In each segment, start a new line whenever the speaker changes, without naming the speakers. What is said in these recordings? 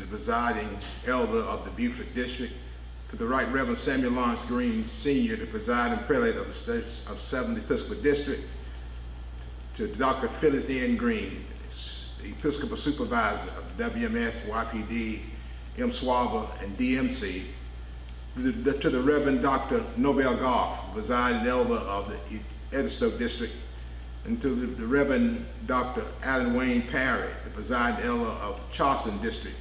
the presiding elder of the Beaufort District. To the right, Reverend Samuel Lawrence Green, Sr., the presiding prelate of the State of 7th Episcopal District. To Dr. Phyllis N. Green, the Episcopal Supervisor of WMS, YPD, MSWABA, and DMC. To the Reverend Dr. Nobel Goff, presiding elder of the Edistoke District. And to the Reverend Dr. Alan Wayne Parry, the presiding elder of the Charleston District,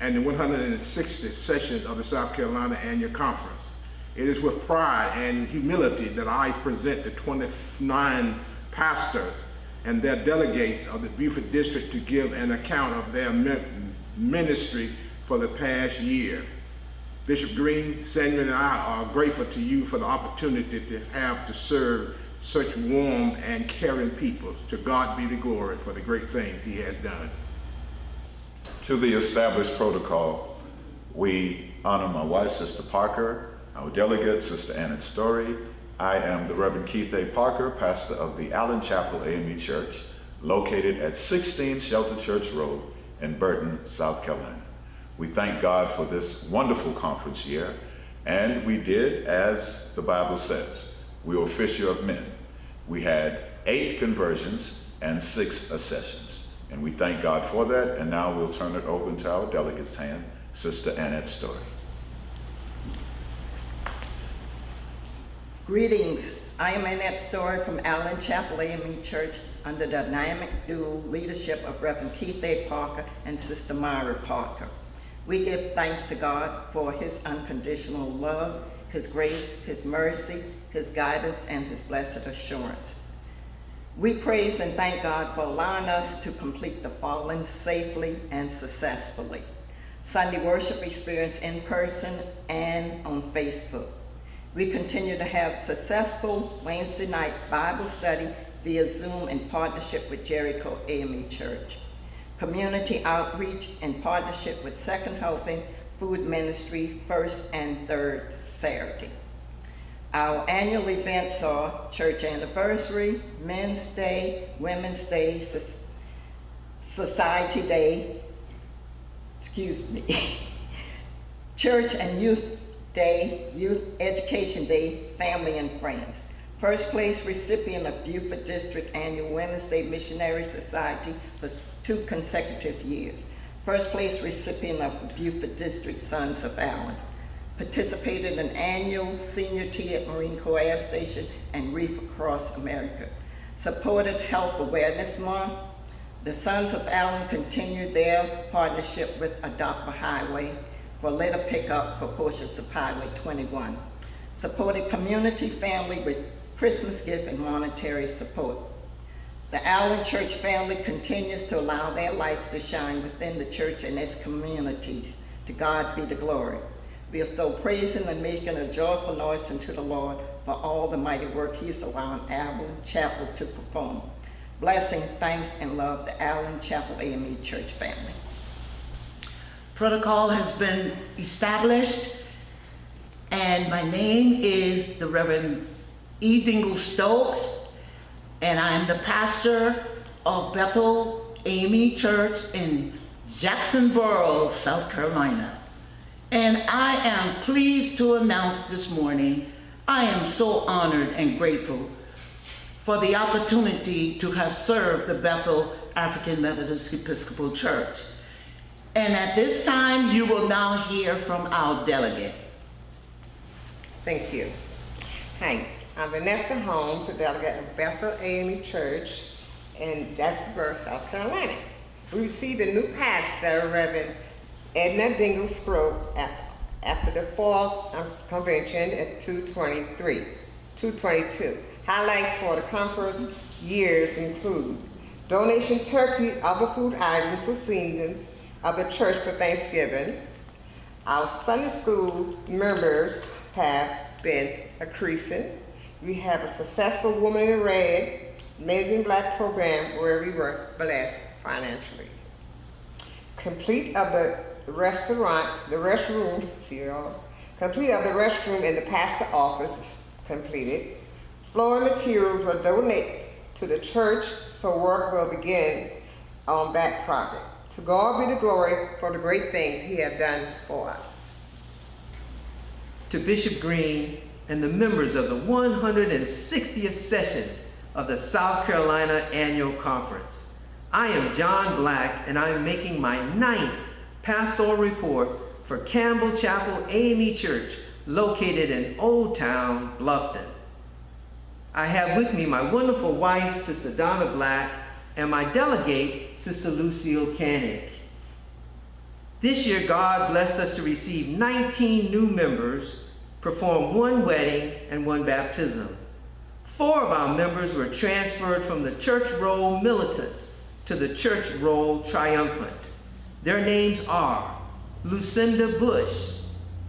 and the 160th session of the South Carolina Annual Conference. It is with pride and humility that I present the 29 pastors and their delegates of the Beaufort District to give an account of their ministry for the past year. Bishop Green, Samuel, and I are grateful to you for the opportunity to serve such warm and caring people. To God be the glory for the great things he has done.
To the established protocol, we honor my wife, Sister Parker, our delegate, Sister Annette Story. I am the Reverend Keith A. Parker, pastor of the Allen Chapel AME Church, located at 16 Shelter Church Road in Burton, South Carolina. We thank God for this wonderful conference year, and we did as the Bible says. We were fisher of men. We had 8 conversions and 6 accessions, and we thank God for that. And now we'll turn it over into our delegate's hand, Sister Annette Story.
Greetings. I am Annette Story from Allen Chapel AME Church under the dynamic dual leadership of Reverend Keith A. Parker and Sister Myra Parker. We give thanks to God for his unconditional love, his grace, his mercy, his guidance, and his blessed assurance. We praise and thank God for allowing us to complete the following safely and successfully. Sunday worship experience in person and on Facebook. We continue to have successful Wednesday night Bible study via Zoom in partnership with Jericho AME Church. Community outreach in partnership with Second Helping Food Ministry, first and third Saturday. Our annual events are church anniversary, Men's Day, Women's Day, Society Day, Church and Youth Day, Youth Education Day, Family and Friends. First place recipient of Beaufort District Annual Women's Day Missionary Society for 2 consecutive years. First place recipient of the Beaufort District Sons of Allen. Participated in annual senior tea at Marine Corps Air Station and Reef Across America. Supported Health Awareness Month. The Sons of Allen continued their partnership with Adopt a Highway for litter pickup for portions of Highway 21. Supported community family with Christmas gift and monetary support. The Allen Church family continues to allow their lights to shine within the church and its communities. To God be the glory. We are still praising and making a joyful noise unto the Lord for all the mighty work he is allowing Allen Chapel to perform. Blessing, thanks, and love the Allen Chapel AME Church family.
Protocol has been established, and my name is the Reverend E. Dingle Stokes, and I am the pastor of Bethel AME Church in Jacksonboro, South Carolina. And I am pleased to announce this morning, I am so honored and grateful for the opportunity to have served the Bethel African Methodist Episcopal Church. And at this time, you will now hear from our delegate.
Thank you. Hi, I'm Vanessa Holmes, the delegate of Bethel AME Church in Jacksonboro, South Carolina. We received a new pastor, Reverend Edna Dingle Scrope, after the fall convention at 222. Highlights for the conference years include donation turkey, other food items to seniors of the church for Thanksgiving. Our Sunday school members have been increasing. We have a successful Woman in Red, Amazing Black program where we were blessed financially. Complete of the restroom in the pastor office completed. Floor materials were donated to the church, so work will begin on that project. To God be the glory for the great things he has done for us.
To Bishop Green and the members of the 160th session of the South Carolina Annual Conference. I am John Black, and I'm making my 9th pastoral report for Campbell Chapel AME Church, located in Old Town, Bluffton. I have with me my wonderful wife, Sister Donna Black, and my delegate, Sister Lucille Canick. This year, God blessed us to receive 19 new members, perform 1 wedding and 1 baptism. 4 of our members were transferred from the church roll militant to the church roll triumphant. Their names are Lucinda Bush,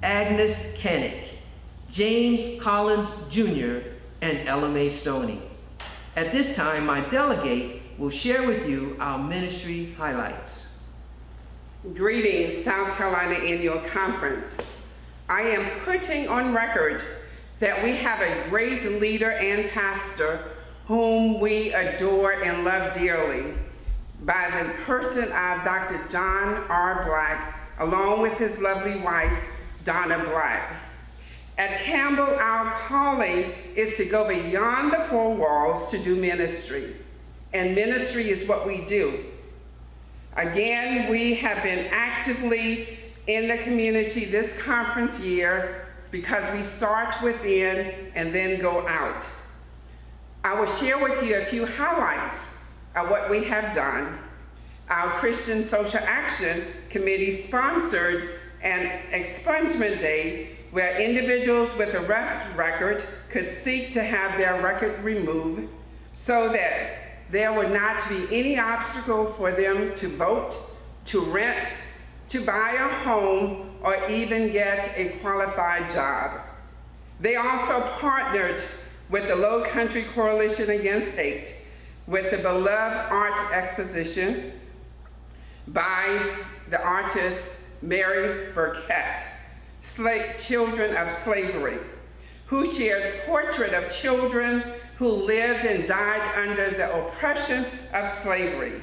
Agnes Canick, James Collins Jr., and Ella Mae Stoney. At this time, my delegate will share with you our ministry highlights.
Greetings, South Carolina Annual Conference. I am putting on record that we have a great leader and pastor whom we adore and love dearly by the person of Dr. John R. Black, along with his lovely wife, Donna Black. At Campbell, our calling is to go beyond the 4 walls to do ministry. And ministry is what we do. Again, we have been actively in the community this conference year because we start within and then go out. I will share with you a few highlights of what we have done. Our Christian Social Action Committee sponsored an expungement day where individuals with arrest record could seek to have their record removed so that there would not be any obstacle for them to vote, to rent, to buy a home, or even get a qualified job. They also partnered with the Low Country Coalition Against Hate with the beloved art exposition by the artist Mary Burkett, Children of Slavery, who shared portraits of children who lived and died under the oppression of slavery.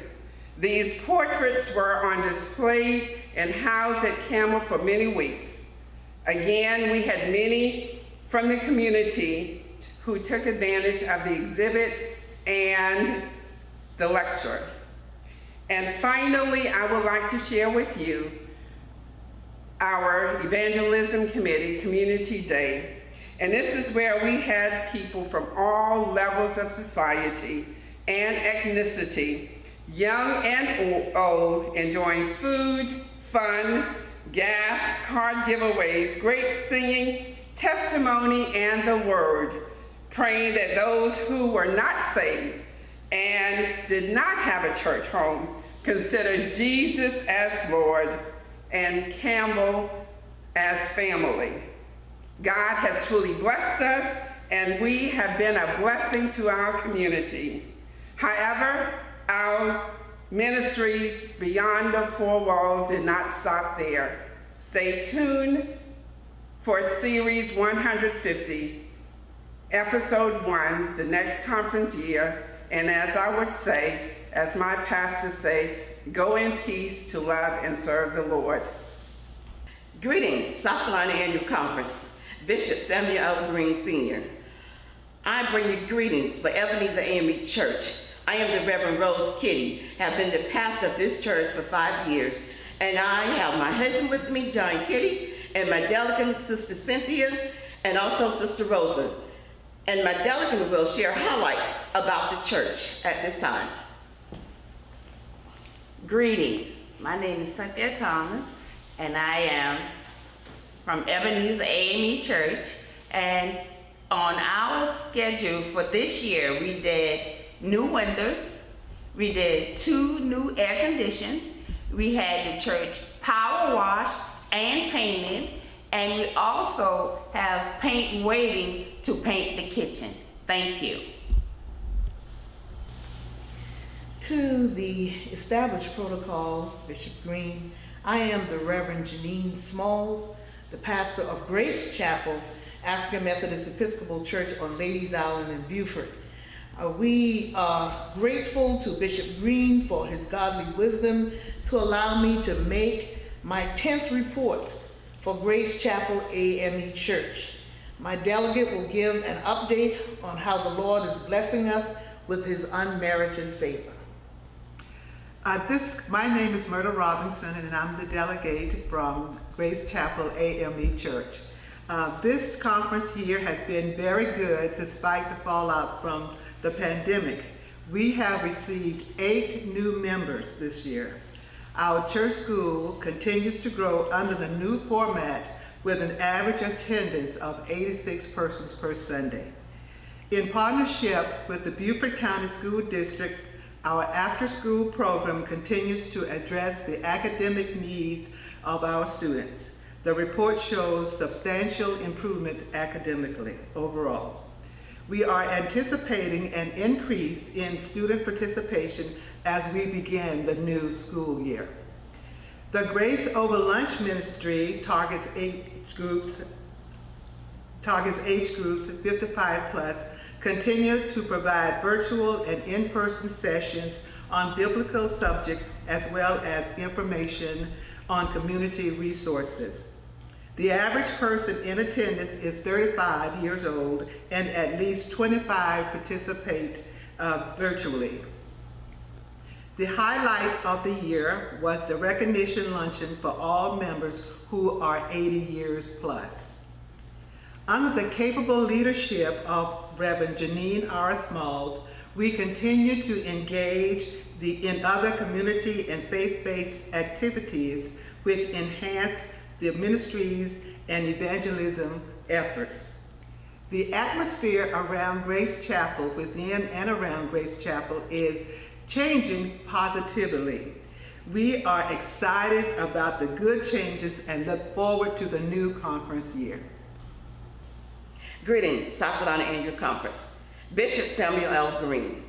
These portraits were on display and housed at Campbell for many weeks. Again, we had many from the community who took advantage of the exhibit and the lecture. And finally, I would like to share with you our Evangelism Committee Community Day. And this is where we had people from all levels of society and ethnicity, young and old, enjoying food, fun, gas, card giveaways, great singing, testimony, and the word, praying that those who were not saved and did not have a church home consider Jesus as Lord and Campbell as family. God has truly blessed us, and we have been a blessing to our community. However, our ministries beyond the 4 walls did not stop there. Stay tuned for Series 150, Episode 1, the next conference year, and as I would say, as my pastors say, go in peace to love and serve the Lord.
Greetings, South Carolina Annual Conference, Bishop Samuel L. Green Sr. I bring you greetings for Ebenezer AME Church. I am the Reverend Rose Kitty, have been the pastor of this church for 5 years, and I have my husband with me, John Kitty, and my delegate, Sister Cynthia, and also Sister Rosa. And my delegate will share highlights about the church at this time.
Greetings. My name is Cynthia Thomas, and I am from Ebenezer AME Church. And on our schedule for this year, we did new windows, we did 2 new air conditioning, we had the church power washed and painted, and we also have paint waiting to paint the kitchen. Thank you.
To the established protocol, Bishop Green, I am the Reverend Janine Smalls, the pastor of Grace Chapel, African Methodist Episcopal Church on Ladies Island in Beaufort. We are grateful to Bishop Green for his godly wisdom to allow me to make my 10th report for Grace Chapel AME Church. My delegate will give an update on how the Lord is blessing us with his unmerited favor.
My name is Myrtle Robinson, and I'm the delegate from Grace Chapel AME Church. This conference year has been very good despite the fallout from the pandemic. We have received 8 new members this year. Our church school continues to grow under the new format with an average attendance of 86 persons per Sunday. In partnership with the Beaufort County School District, our after-school program continues to address the academic needs of our students. The report shows substantial improvement academically overall. We are anticipating an increase in student participation as we begin the new school year. The Grace Over Lunch Ministry targets age groups 55 plus, continue to provide virtual and in-person sessions on biblical subjects as well as information on community resources. The average person in attendance is 35 years old and at least 25 participate virtually. The highlight of the year was the recognition luncheon for all members who are 80 years plus. Under the capable leadership of Reverend Janine R. Smalls, we continue to engage in other community and faith-based activities which enhance the ministries and evangelism efforts. The atmosphere around Grace Chapel, within and around Grace Chapel, is changing positively. We are excited about the good changes and look forward to the new conference year.
Greetings, South Carolina Annual Conference. Bishop Samuel L. Green.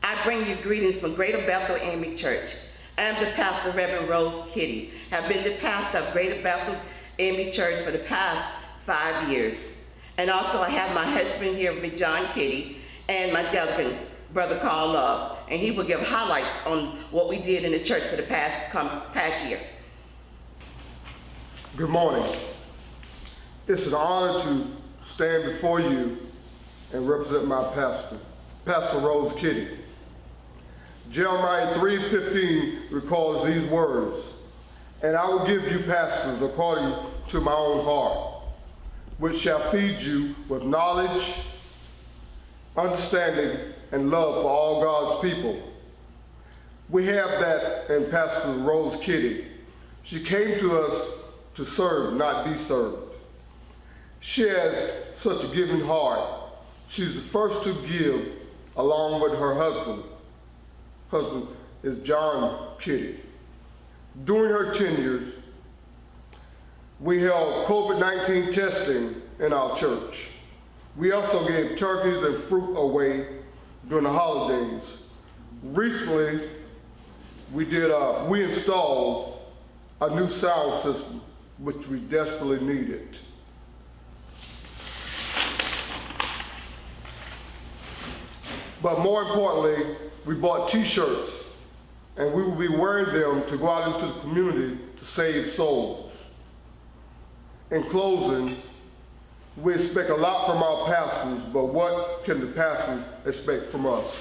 I bring you greetings from Greater Bethel AME Church. I am the pastor, Reverend Rose Kitty. Have been the pastor of Greater Bethel AME Church for the past 5 years. And also I have my husband here with me, John Kitty, and my delegate, Brother Carl Love, and he will give highlights on what we did in the church for the past year.
Good morning. It's an honor to stand before you and represent my pastor, Pastor Rose Kitty. Jeremiah 3:15 records these words, "And I will give you pastors according to my own heart, which shall feed you with knowledge, understanding, and love for all God's people." We have that in Pastor Rose Kitty. She came to us to serve, not be served. She has such a giving heart. She's the first to give, along with her husband. Husband is John Kitty. During her tenures, we held COVID-19 testing in our church. We also gave turkeys and fruit away during the holidays. Recently, we installed a new sound system, which we desperately needed. But more importantly, we bought t-shirts, and we will be wearing them to go out into the community to save souls. In closing, we expect a lot from our pastors, but what can the pastor expect from us?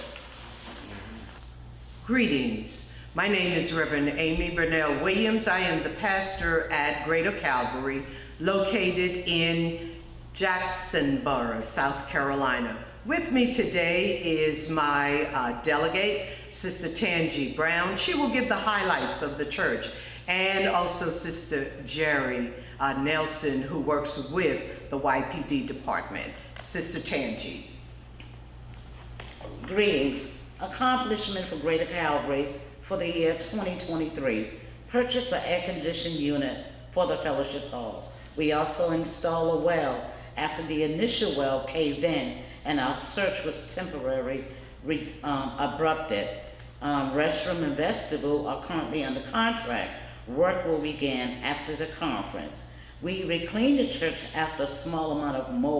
Greetings. My name is Reverend Amy Burnell Williams. I am the pastor at Greater Calvary, located in Jacksonboro, South Carolina. With me today is my delegate, Sister Tangi Brown. She will give the highlights of the church, and also Sister Jerry Nelson, who works with the YPD department. Sister Tangi.
Greetings. Accomplishment for Greater Calvary for the year 2023. Purchase an air-conditioned unit for the fellowship hall. We also install a well after the initial well caved in and our search was temporarily abrupted. Restroom and vestibule are currently under contract. Work will begin after the conference. We recleaned the church after a small amount of mold